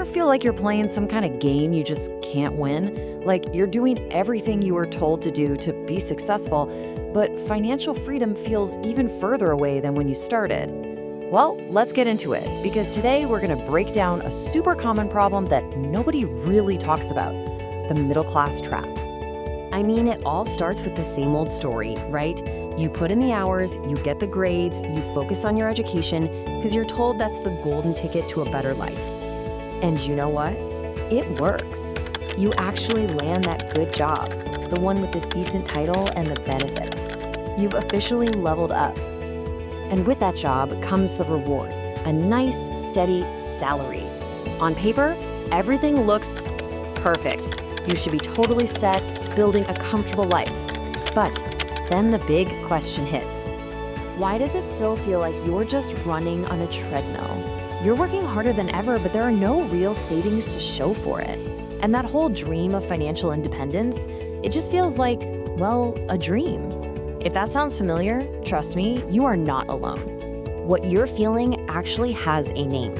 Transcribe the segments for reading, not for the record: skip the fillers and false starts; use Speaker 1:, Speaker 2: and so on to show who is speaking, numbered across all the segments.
Speaker 1: ever feel like you're playing some kind of game you just can't win? Like you're doing everything you were told to do to be successful, but financial freedom feels even further away than when you started? Well, let's get into it, because today we're going to break down a super common problem that nobody really talks about: the middle class trap. I mean, it all starts with the same old story, right? You put in the hours, you get the grades, you focus on your education because you're told that's the golden ticket to a better life. And you know what? It works. You actually land that good job, the one with the decent title and the benefits. You've officially leveled up. And with that job comes the reward, a nice, steady salary. On paper, everything looks perfect. You should be totally set, building a comfortable life. But then the big question hits. Why does it still feel like you're just running on a treadmill? You're working harder than ever, but there are no real savings to show for it. And that whole dream of financial independence, it just feels like, well, a dream. If that sounds familiar, trust me, you are not alone. What you're feeling actually has a name.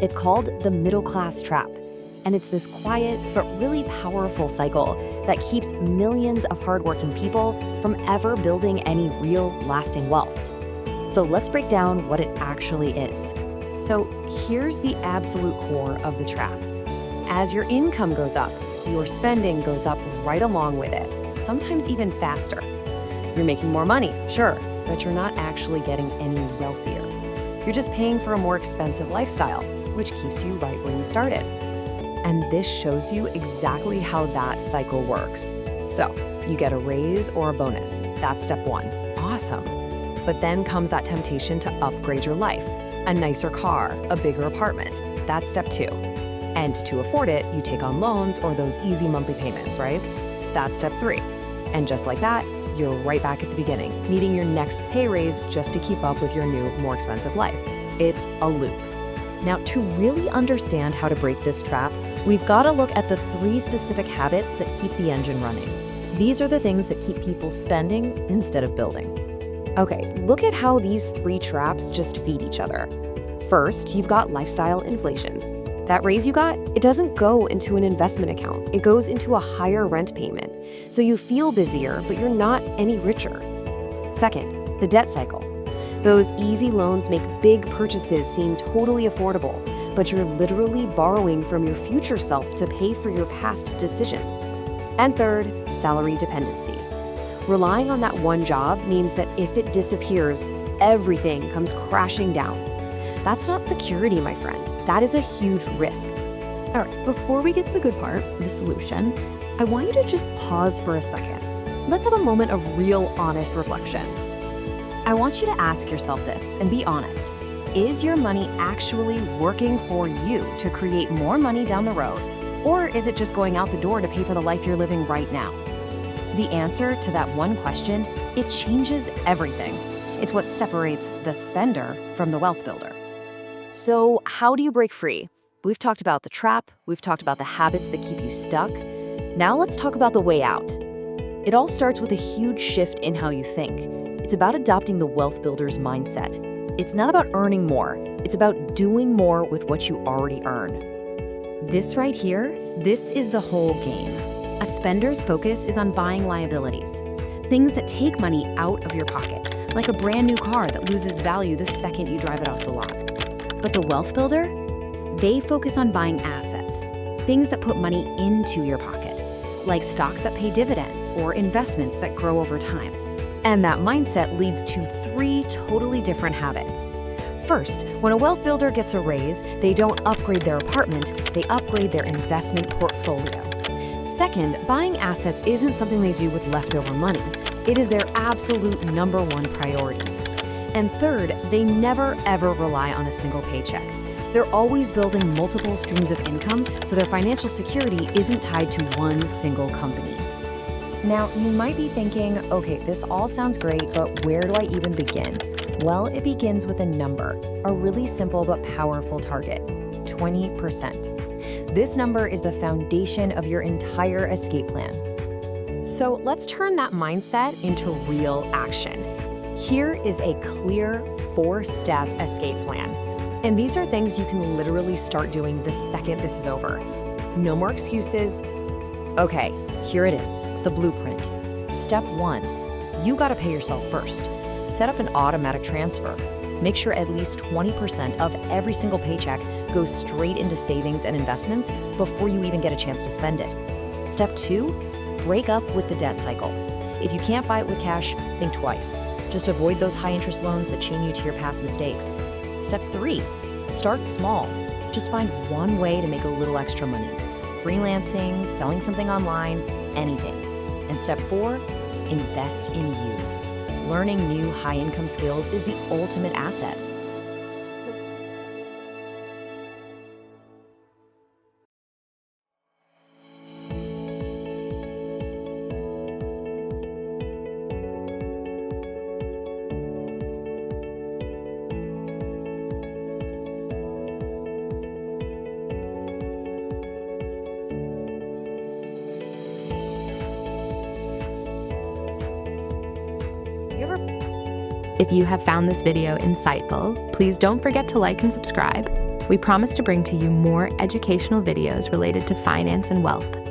Speaker 1: It's called the middle class trap. And it's this quiet but really powerful cycle that keeps millions of hardworking people from ever building any real lasting wealth. So let's break down what it actually is. So here's the absolute core of the trap. As your income goes up, your spending goes up right along with it, sometimes even faster. You're making more money, sure, but you're not actually getting any wealthier. You're just paying for a more expensive lifestyle, which keeps you right where you started. And this shows you exactly how that cycle works. So you get a raise or a bonus. That's step one. Awesome. But then comes that temptation to upgrade your life. A nicer car, a bigger apartment. That's step two. And to afford it, you take on loans or those easy monthly payments, right? That's step three. And just like that, you're right back at the beginning, needing your next pay raise just to keep up with your new, more expensive life. It's a loop. Now, to really understand how to break this trap, we've got to look at the three specific habits that keep the engine running. These are the things that keep people spending instead of building. Okay, look at how these three traps just feed each other. First, you've got lifestyle inflation. That raise you got, it doesn't go into an investment account. It goes into a higher rent payment. So you feel busier, but you're not any richer. Second, the debt cycle. Those easy loans make big purchases seem totally affordable, but you're literally borrowing from your future self to pay for your past decisions. And third, salary dependency. Relying on that one job means that if it disappears, everything comes crashing down. That's not security, my friend. That is a huge risk. All right, before we get to the good part, the solution, I want you to just pause for a second. Let's have a moment of real, honest reflection. I want you to ask yourself this and be honest. Is your money actually working for you to create more money down the road? Or is it just going out the door to pay for the life you're living right now? The answer to that one question, it changes everything. It's what separates the spender from the wealth builder. So how do you break free? We've talked about the trap. We've talked about the habits that keep you stuck. Now let's talk about the way out. It all starts with a huge shift in how you think. It's about adopting the wealth builder's mindset. It's not about earning more. It's about doing more with what you already earn. This right here, this is the whole game. A spender's focus is on buying liabilities, things that take money out of your pocket, like a brand new car that loses value the second you drive it off the lot. But the wealth builder, they focus on buying assets, things that put money into your pocket, like stocks that pay dividends or investments that grow over time. And that mindset leads to three totally different habits. First, when a wealth builder gets a raise, they don't upgrade their apartment, they upgrade their investment portfolio. Second, buying assets isn't something they do with leftover money. It is their absolute number one priority. And third, they never ever rely on a single paycheck. They're always building multiple streams of income, so their financial security isn't tied to one single company. Now, you might be thinking, okay, this all sounds great, but where do I even begin? Well, it begins with a number, a really simple but powerful target, 20%. This number is the foundation of your entire escape plan. So let's turn that mindset into real action. Here is a clear 4-step escape plan.
Speaker 2: And these are things you can literally start doing the second this is over. No more excuses.
Speaker 1: Okay, here it is, the blueprint. Step 1, you gotta pay yourself first. Set up an automatic transfer. Make sure at least 20% of every single paycheck goes straight into savings and investments before you even get a chance to spend it. Step 2, break up with the debt cycle. If you can't buy it with cash, think twice. Just avoid those high-interest loans that chain you to your past mistakes. Step 3, start small. Just find one way to make a little extra money. Freelancing, selling something online, anything. And step 4, invest in you. Learning new high-income skills is the ultimate asset.
Speaker 3: If you have found this video insightful, please don't forget to like and subscribe. We promise to bring to you more educational videos related to finance and wealth.